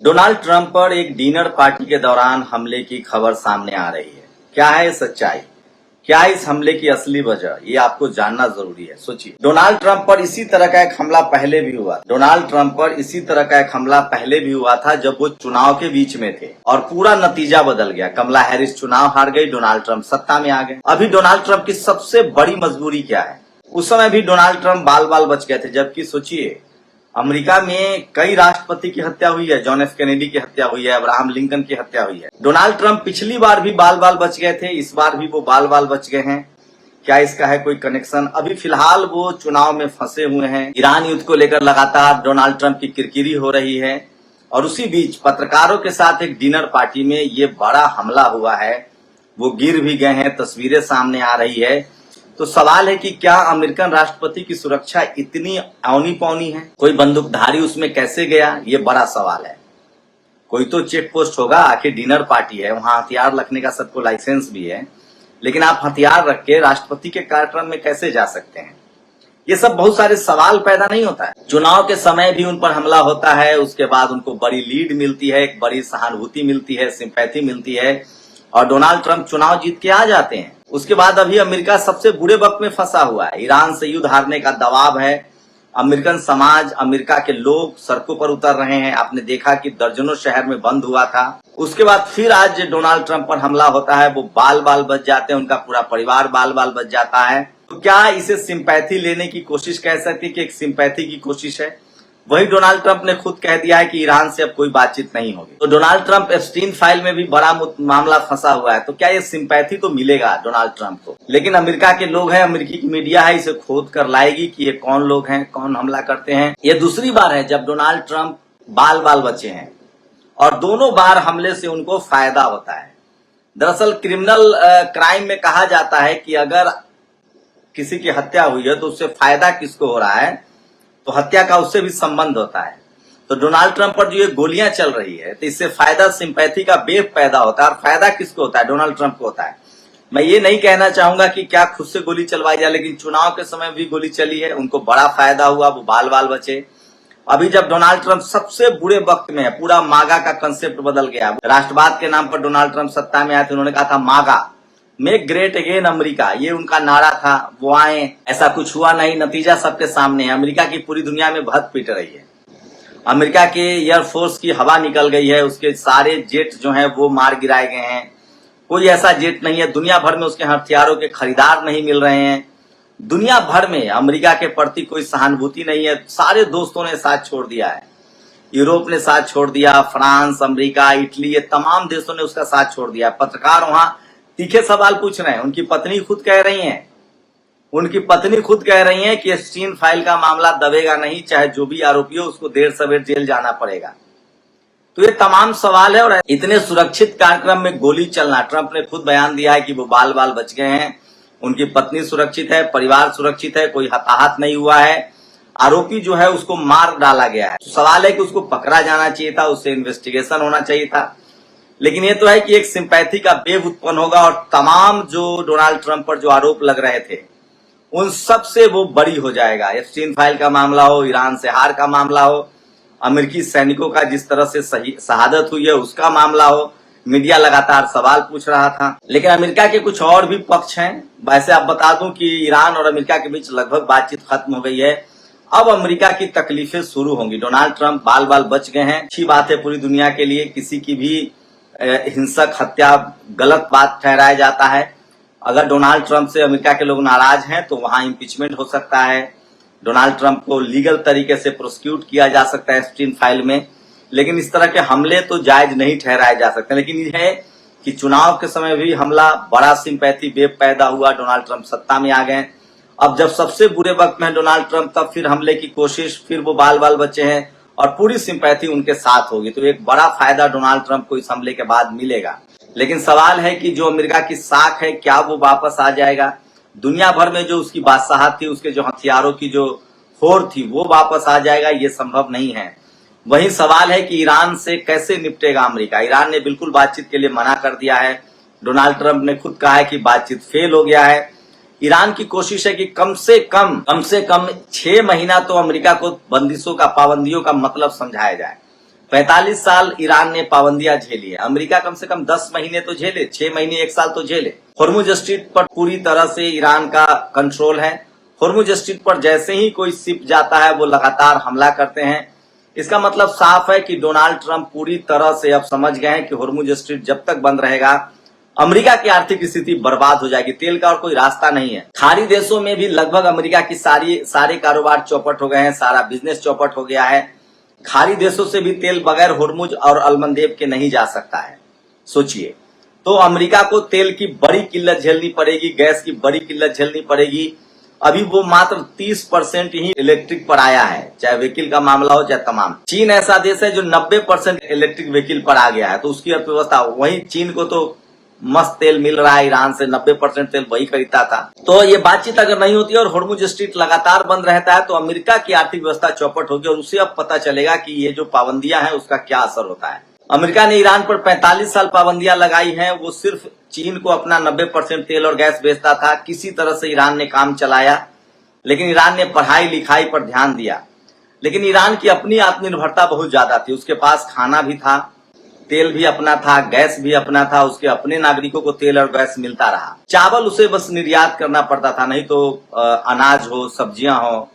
Donald Trump पर एक dinner party के दौरान हमले की खबर सामने आ रही है। क्या है सच्चाई? क्या इस हमले की असली वजह? ये आपको जानना जरूरी है। सोचिए, डोनाल्ड ट्रंप पर इसी तरह का एक हमला पहले भी हुआ। डोनाल्ड ट्रंप पर इसी तरह का एक हमला पहले भी हुआ था जब वो चुनाव के बीच में थे और पूरा नतीजा बदल गया। कमला हैरिस चुनाव हार गई, डोनाल्ड ट्रंप सत्ता में आ गए। अभी डोनाल्ड ट्रंप की सबसे बड़ी मजबूरी क्या है? उस समय भी डोनाल्ड ट्रंप बाल बाल बच गए थे, जबकि सोचिए, अमेरिका में कई राष्ट्रपति की हत्या हुई है। जॉन एफ कैनेडी की हत्या हुई है, अब्राहम लिंकन की हत्या हुई है। डोनाल्ड ट्रंप पिछली बार भी बाल बाल बच गए थे, इस बार भी वो बाल बाल बच गए हैं। क्या इसका है कोई कनेक्शन? अभी फिलहाल वो चुनाव में फंसे हुए हैं। ईरान युद्ध को लेकर लगातार डोनाल्ड ट्रंप की किरकिरी हो रही है और उसी बीच पत्रकारों के साथ एक डिनर पार्टी में ये बड़ा हमला हुआ है। वो गिर भी गए हैं, तस्वीरें सामने आ रही है। तो सवाल है कि क्या अमेरिकन राष्ट्रपति की सुरक्षा इतनी औनी पौनी है? कोई बंदूकधारी उसमें कैसे गया? ये बड़ा सवाल है। कोई तो चेक पोस्ट होगा, आखिर डिनर पार्टी है, वहां हथियार रखने का सबको लाइसेंस भी है, लेकिन आप हथियार रख के राष्ट्रपति के कार्यक्रम में कैसे जा सकते हैं? ये सब बहुत सारे सवाल पैदा नहीं होता है। चुनाव के समय भी उन पर हमला होता है, उसके बाद उनको बड़ी लीड मिलती है, एक बड़ी सहानुभूति मिलती है, सिंपैथी मिलती है और डोनाल्ड ट्रंप चुनाव जीत के आ जाते हैं। उसके बाद अभी अमेरिका सबसे बुरे वक्त में फंसा हुआ है। ईरान से युद्ध हारने का दबाव है। अमेरिकन समाज, अमेरिका के लोग सड़कों पर उतर रहे हैं। आपने देखा कि दर्जनों शहर में बंद हुआ था। उसके बाद फिर आज डोनाल्ड ट्रंप पर हमला होता है, वो बाल बाल बच जाते हैं, उनका पूरा परिवार बाल बाल बच जाता है। तो क्या इसे सिंपैथी लेने की कोशिश कह सकती है कि एक सिंपैथी की कोशिश है? वही डोनाल्ड ट्रंप ने खुद कह दिया है कि ईरान से अब कोई बातचीत नहीं होगी। तो डोनाल्ड ट्रंप एप्स्टीन फाइल में भी बड़ा मामला फंसा हुआ है। तो क्या ये सिंपैथी तो मिलेगा डोनाल्ड ट्रंप को? लेकिन अमेरिका के लोग हैं, अमेरिकी की मीडिया है, इसे खोद कर लाएगी कि ये कौन लोग हैं, कौन हमला करते हैं। ये दूसरी बार है जब डोनाल्ड ट्रंप बाल बाल बचे हैं और दोनों बार हमले से उनको फायदा होता है। दरअसल क्रिमिनल क्राइम में कहा जाता है कि अगर किसी की हत्या हुई है तो उससे फायदा किसको हो रहा है, तो हत्या का उससे भी संबंध होता है। तो डोनाल्ड ट्रंप पर जो ये गोलियां चल रही है, तो इससे फायदा सिंपैथी का वेव पैदा होता है और फायदा किसको होता है? डोनाल्ड ट्रंप को होता है। मैं ये नहीं कहना चाहूंगा कि क्या खुद से गोली चलवाई जाए, लेकिन चुनाव के समय भी गोली चली है, उनको बड़ा फायदा हुआ, वो बाल बाल बचे। अभी जब डोनाल्ड ट्रंप सबसे बुरे वक्त में है, पूरा मागा का कंसेप्ट बदल गया। राष्ट्रवाद के नाम पर डोनाल्ड ट्रंप सत्ता में आए थे, उन्होंने कहा था मागा, मेक ग्रेट अगेन अमेरिका, ये उनका नारा था। वो आए, ऐसा कुछ हुआ नहीं। नतीजा सबके सामने है। अमेरिका की पूरी दुनिया में भत पीट रही है। अमेरिका के एयरफोर्स की हवा निकल गई है, उसके सारे जेट जो हैं वो मार गिराए गए हैं। कोई ऐसा जेट नहीं है, दुनिया भर में उसके हथियारों के खरीदार नहीं मिल रहे हैं। दुनिया भर में अमेरिका के प्रति कोई सहानुभूति नहीं है। सारे दोस्तों ने साथ छोड़ दिया है। यूरोप ने साथ छोड़ दिया, फ्रांस, अमेरिका, इटली, ये तमाम देशों ने उसका साथ छोड़ दिया। पत्रकार वहां तीखे सवाल पूछ रहे हैं। उनकी पत्नी खुद कह रही हैं कि एप्स्टीन फाइल का मामला दबेगा नहीं, चाहे जो भी आरोपी हो उसको देर सवेर जेल जाना पड़ेगा। तो ये तमाम सवाल है। और इतने सुरक्षित कार्यक्रम में गोली चलना, ट्रंप ने खुद बयान दिया है कि वो बाल बाल बच गए हैं, उनकी पत्नी सुरक्षित है, परिवार सुरक्षित है, कोई हताहत नहीं हुआ है। आरोपी जो है उसको मार डाला गया है। तो सवाल है कि उसको पकड़ा जाना चाहिए था, उससे इन्वेस्टिगेशन होना चाहिए था। लेकिन ये तो है कि एक सिंपैथी का वेव उत्पन्न होगा और तमाम जो डोनाल्ड ट्रंप पर जो आरोप लग रहे थे उन सब से वो बरी हो जाएगा। एप्स्टीन फाइल का मामला हो, ईरान से हार का मामला हो, अमेरिकी सैनिकों का जिस तरह से शहादत हुई है उसका मामला हो, मीडिया लगातार सवाल पूछ रहा था। लेकिन अमेरिका के कुछ और भी पक्ष हैं। वैसे आप बता दूं कि ईरान और अमेरिका के बीच लगभग बातचीत खत्म हो गई है। अब अमेरिका की तकलीफें शुरू होंगी। डोनाल्ड ट्रंप बाल बाल बच गए हैं, अच्छी बात है पूरी दुनिया के लिए। किसी की भी हिंसक हत्या गलत बात ठहराया जाता है। अगर डोनाल्ड ट्रंप से अमेरिका के लोग नाराज हैं तो वहां इम्पीचमेंट हो सकता है। डोनाल्ड ट्रंप को लीगल तरीके से प्रोसिक्यूट किया जा सकता है एप्स्टीन फाइल में। लेकिन इस तरह के हमले तो जायज नहीं ठहराए जा सकते। लेकिन यह है कि चुनाव के समय भी हमला, बड़ा सिंपैथी वेव पैदा हुआ, डोनाल्ड ट्रंप सत्ता में आ गए। अब जब सबसे बुरे वक्त में डोनाल्ड ट्रंप, तब फिर हमले की कोशिश, फिर वो बाल बाल बचे हैं और पूरी सिंपैथी उनके साथ होगी। तो एक बड़ा फायदा डोनाल्ड ट्रंप को इस हमले के बाद मिलेगा। लेकिन सवाल है कि जो अमेरिका की साख है, क्या वो वापस आ जाएगा? दुनिया भर में जो उसकी बादशाहत थी, उसके जो हथियारों की जो होड़ थी, वो वापस आ जाएगा? ये संभव नहीं है। वही सवाल है कि ईरान से कैसे निपटेगा अमेरिका? ईरान ने बिल्कुल बातचीत के लिए मना कर दिया है। डोनाल्ड ट्रंप ने खुद कहा है कि बातचीत फेल हो गया है। ईरान की कोशिश है कि कम से कम 6 महीना तो अमेरिका को बंदिशों का, पाबंदियों का मतलब समझाया जाए। 45 साल ईरान ने पाबंदियां झेली है, अमेरिका कम से कम 10 महीने तो झेले, 6 महीने 1 साल तो झेले। होर्मुज स्ट्रीट पर पूरी तरह से ईरान का कंट्रोल है। होर्मुज स्ट्रीट पर जैसे ही कोई शिप जाता है वो लगातार हमला करते हैं। इसका मतलब साफ है कि डोनाल्ड ट्रंप पूरी तरह से अब समझ गए हैं कि होर्मुज स्ट्रीट जब तक बंद रहेगा अमेरिका की आर्थिक स्थिति बर्बाद हो जाएगी, तेल का और कोई रास्ता नहीं है। खाड़ी देशों में भी लगभग अमेरिका की सारे कारोबार चौपट हो गए हैं, सारा बिजनेस चौपट हो गया है। खाड़ी देशों से भी तेल बगैर होर्मुज और अलमंदेब के नहीं जा सकता है। सोचिए, तो अमेरिका को तेल की बड़ी किल्लत झेलनी पड़ेगी, गैस की बड़ी किल्लत झेलनी पड़ेगी। अभी वो मात्र 30% ही इलेक्ट्रिक पर आया है, चाहे व्हीकल का मामला हो चाहे तमाम। चीन ऐसा देश है जो 90% इलेक्ट्रिक व्हीकल पर आ गया है, तो उसकी अर्थव्यवस्था, वहीं चीन को तो मस्त तेल मिल रहा है ईरान से, 90% तेल वही खरीदता था। तो ये बातचीत अगर नहीं होती और होर्मुज स्ट्रीट लगातार बंद रहता है तो अमेरिका की आर्थिक व्यवस्था चौपट होगी और उसे अब पता चलेगा कि ये जो पाबंदियां हैं उसका क्या असर होता है। अमेरिका ने ईरान पर 45 साल पाबंदियां लगाई हैं। वो सिर्फ चीन को अपना 90% तेल और गैस बेचता था। किसी तरह से ईरान ने काम चलाया, लेकिन ईरान ने पढ़ाई लिखाई पर ध्यान दिया। लेकिन ईरान की अपनी आत्मनिर्भरता बहुत ज्यादा थी, उसके पास खाना भी था, तेल भी अपना था, गैस भी अपना था, उसके अपने नागरिकों को तेल और गैस मिलता रहा। चावल उसे बस निर्यात करना पड़ता था, नहीं तो अनाज हो, सब्जियां हो,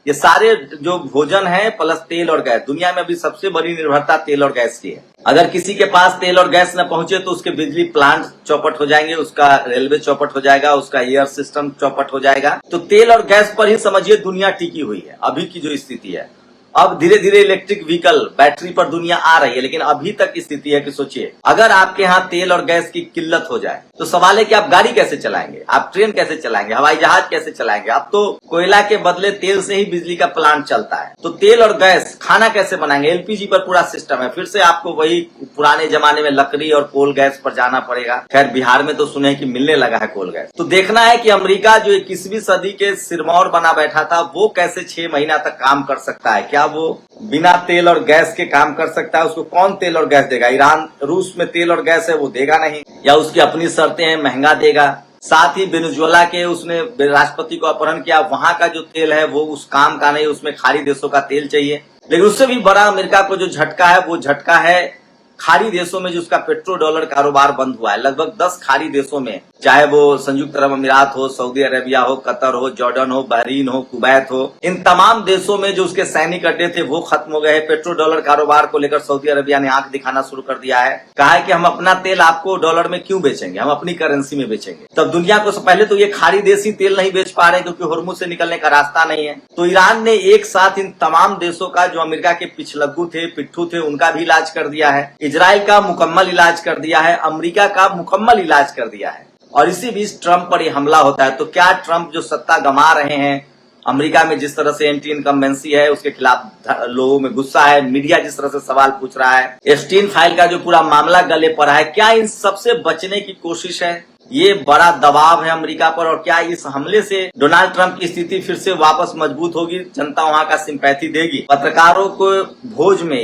ये सारे जो भोजन है प्लस तेल और गैस, दुनिया में अभी सबसे बड़ी निर्भरता तेल और गैस की है। अगर किसी के पास तेल और गैस न पहुंचे तो उसके बिजली प्लांट चौपट हो जाएंगे, उसका रेलवे चौपट हो जाएगा, उसका एयर सिस्टम चौपट हो जाएगा। तो तेल और गैस पर ही समझिए दुनिया टिकी हुई है अभी की जो स्थिति है। अब धीरे धीरे इलेक्ट्रिक व्हीकल, बैटरी पर दुनिया आ रही है, लेकिन अभी तक स्थिति है कि सोचिए अगर आपके यहाँ तेल और गैस की किल्लत हो जाए तो सवाल है कि आप गाड़ी कैसे चलाएंगे, आप ट्रेन कैसे चलाएंगे, हवाई जहाज कैसे चलाएंगे। अब तो कोयला के बदले तेल से ही बिजली का प्लांट चलता है, तो तेल और गैस, खाना कैसे बनाएंगे, एलपीजी पर पूरा सिस्टम है। फिर से आपको वही पुराने जमाने में लकड़ी और कोल गैस पर जाना पड़ेगा। खैर बिहार में तो सुने कि मिलने लगा है कोल गैस। तो देखना है कि अमेरिका जो 21वीं सदी के सिरमौर बना बैठा था वो कैसे 6 महीना तक काम कर सकता है। क्या वो बिना तेल और गैस के काम कर सकता है? उसको कौन तेल और गैस देगा? ईरान, रूस में तेल और गैस है, वो देगा नहीं, या उसकी अपनी शर्तें हैं, महंगा देगा। साथ ही वेनेजुएला के उसने राष्ट्रपति को अपहरण किया, वहां का जो तेल है वो उस काम का नहीं, उसमें खाड़ी देशों का तेल चाहिए। लेकिन उससे भी बड़ा अमेरिका को जो झटका है वो झटका है खाड़ी देशों में, जो उसका पेट्रो डॉलर कारोबार बंद हुआ है। लगभग 10 खाड़ी देशों में, चाहे वो संयुक्त अरब अमीरात हो, सऊदी अरेबिया हो, कतर हो, जॉर्डन हो, बहरीन हो, कुवैत हो, इन तमाम देशों में जो उसके सैनिक अड्डे थे वो खत्म हो गए। पेट्रो डॉलर कारोबार को लेकर सऊदी अरेबिया ने आंख दिखाना शुरू कर दिया है, कहा है कि हम अपना तेल आपको डॉलर में क्यों बेचेंगे, हम अपनी करेंसी में बेचेंगे। तब दुनिया को पहले तो ये खाड़ी देशी तेल नहीं बेच पा रहे क्योंकि होर्मुज से निकलने का रास्ता नहीं है। तो ईरान ने एक साथ इन तमाम देशों का, जो अमेरिका के पिछलग्गू थे, पिट्ठू थे, उनका भी इलाज कर दिया है, इजराइल का मुकम्मल इलाज कर दिया है, अमेरिका का मुकम्मल इलाज कर दिया है। और इसी बीच ट्रंप पर यह हमला होता है। तो क्या ट्रंप जो सत्ता गंवा रहे हैं, अमेरिका में जिस तरह से एंटी इनकम्बेंसी है उसके खिलाफ लोगों में गुस्सा है, मीडिया जिस तरह से सवाल पूछ रहा है, एप्स्टीन फाइल का जो पूरा मामला गले पर है, क्या इन सबसे बचने की कोशिश है? ये बड़ा दबाव है अमेरिका पर। और क्या इस हमले से डोनाल्ड ट्रंप की स्थिति फिर से वापस मजबूत होगी, जनता वहां का सिंपैथी देगी? पत्रकारों को भोज में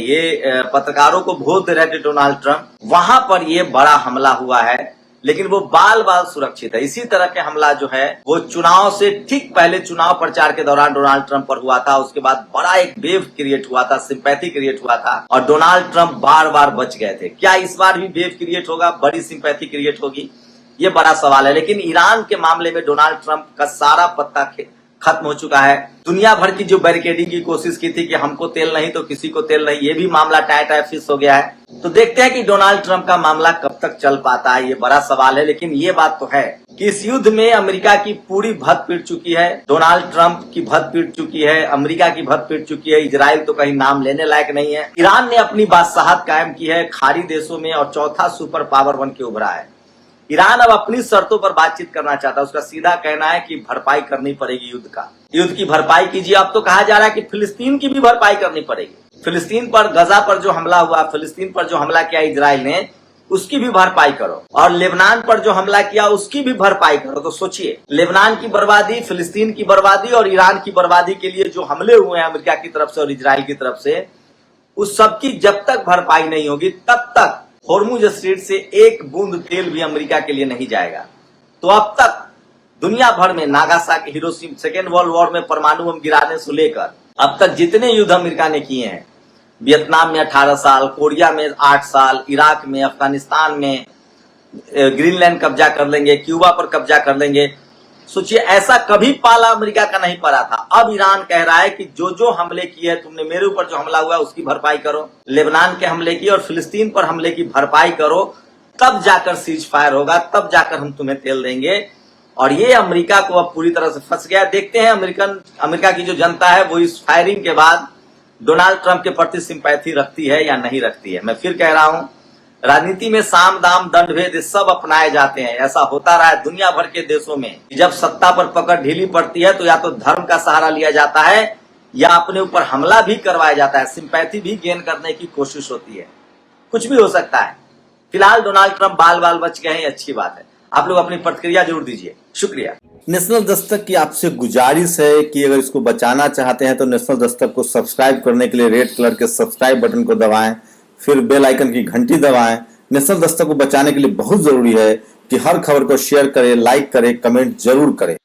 पत्रकारों को भोज दे रहे थे डोनाल्ड ट्रंप, वहां पर ये बड़ा हमला हुआ है, लेकिन वो बाल बाल सुरक्षित है। इसी तरह के हमला जो है वो चुनाव से ठीक पहले चुनाव प्रचार के दौरान डोनाल्ड ट्रंप पर हुआ था। उसके बाद बड़ा एक वेव क्रिएट हुआ था, सिंपैथी क्रिएट हुआ था और डोनाल्ड ट्रंप बार बार बच गए थे। क्या इस बार भी वेव क्रिएट होगा, बड़ी सिंपैथी क्रिएट होगी? ये बड़ा सवाल है। लेकिन ईरान के मामले में डोनाल्ड ट्रंप का सारा पत्ता खत्म हो चुका है। दुनिया भर की जो बैरिकेडिंग की कोशिश की थी कि हमको तेल नहीं तो किसी को तेल नहीं, ये भी मामला टाई फिक्स हो गया है। तो देखते हैं कि डोनाल्ड ट्रंप का मामला कब तक चल पाता है, ये बड़ा सवाल है। लेकिन ये बात तो है कि इस युद्ध में अमेरिका की पूरी भद पिट चुकी है, डोनाल्ड ट्रंप की भद पिट चुकी है, अमेरिका की भद पिट चुकी है, इजराइल तो कहीं नाम लेने लायक नहीं है। ईरान ने अपनी बादशाहत कायम की है खाड़ी देशों में और चौथा सुपर पावर बन के उभरा है। ईरान अब अपनी शर्तों पर बातचीत करना चाहता है। उसका सीधा कहना है कि भरपाई करनी पड़ेगी युद्ध का, युद्ध की भरपाई कीजिए। अब तो कहा जा रहा है कि फिलिस्तीन की भी भरपाई करनी पड़ेगी। फिलिस्तीन पर, गजा पर जो हमला हुआ, फिलिस्तीन पर जो हमला किया इजराइल ने, उसकी भी भरपाई करो। और लेबनान पर जो हमला किया उसकी भी भरपाई करो। तो सोचिए, लेबनान की बर्बादी, फिलिस्तीन की बर्बादी और ईरान की बर्बादी के लिए जो हमले हुए हैं अमेरिका की तरफ से और इजराइल की तरफ से, उस सबकी जब तक भरपाई नहीं होगी तब तक होर्मुज स्ट्रीट से एक बूंद तेल भी अमेरिका के लिए नहीं जाएगा। तो अब तक दुनिया भर में Nagasaki, Hiroshima, second world war में परमाणु बम गिराने से लेकर अब तक जितने युद्ध अमेरिका ने किए हैं, वियतनाम में 18 साल, कोरिया में 8 साल, इराक में, अफगानिस्तान में, ग्रीनलैंड कब्जा कर लेंगे, क्यूबा पर कब्जा कर लेंगे। सोचिए, ऐसा कभी पाला अमेरिका का नहीं पड़ा था। अब ईरान कह रहा है कि जो जो हमले किए, तुमने मेरे ऊपर जो हमला हुआ उसकी भरपाई करो, लेबनान के हमले की और फिलिस्तीन पर हमले की भरपाई करो, तब जाकर सीज फायर होगा, तब जाकर हम तुम्हें तेल देंगे। और ये अमेरिका को अब पूरी तरह से फंस गया। देखते हैं अमेरिका की जो जनता है वो इस फायरिंग के बाद डोनाल्ड ट्रंप के प्रति सिंपैथी रखती है या नहीं रखती है। मैं फिर कह रहा हूं, राजनीति में साम दाम दंड भेद ये सब अपनाए जाते हैं। ऐसा होता रहा है दुनिया भर के देशों में। जब सत्ता पर पकड़ ढीली पड़ती है तो या तो धर्म का सहारा लिया जाता है या अपने ऊपर हमला भी करवाया जाता है, सिंपैथी भी गेन करने की कोशिश होती है। कुछ भी हो सकता है। फिलहाल डोनाल्ड ट्रंप बाल बाल बच गए हैं, अच्छी बात है। आप लोग अपनी प्रतिक्रिया जरूर दीजिए। शुक्रिया। नेशनल दस्तक की आपसे गुजारिश है कि अगर इसको बचाना चाहते हैं तो नेशनल दस्तक को सब्सक्राइब करने के लिए रेड कलर के सब्सक्राइब बटन को दबाएं, फिर बेल आइकन की घंटी दबाएं। नेशनल दस्तक को बचाने के लिए बहुत जरूरी है कि हर खबर को शेयर करें, लाइक करें, कमेंट जरूर करें।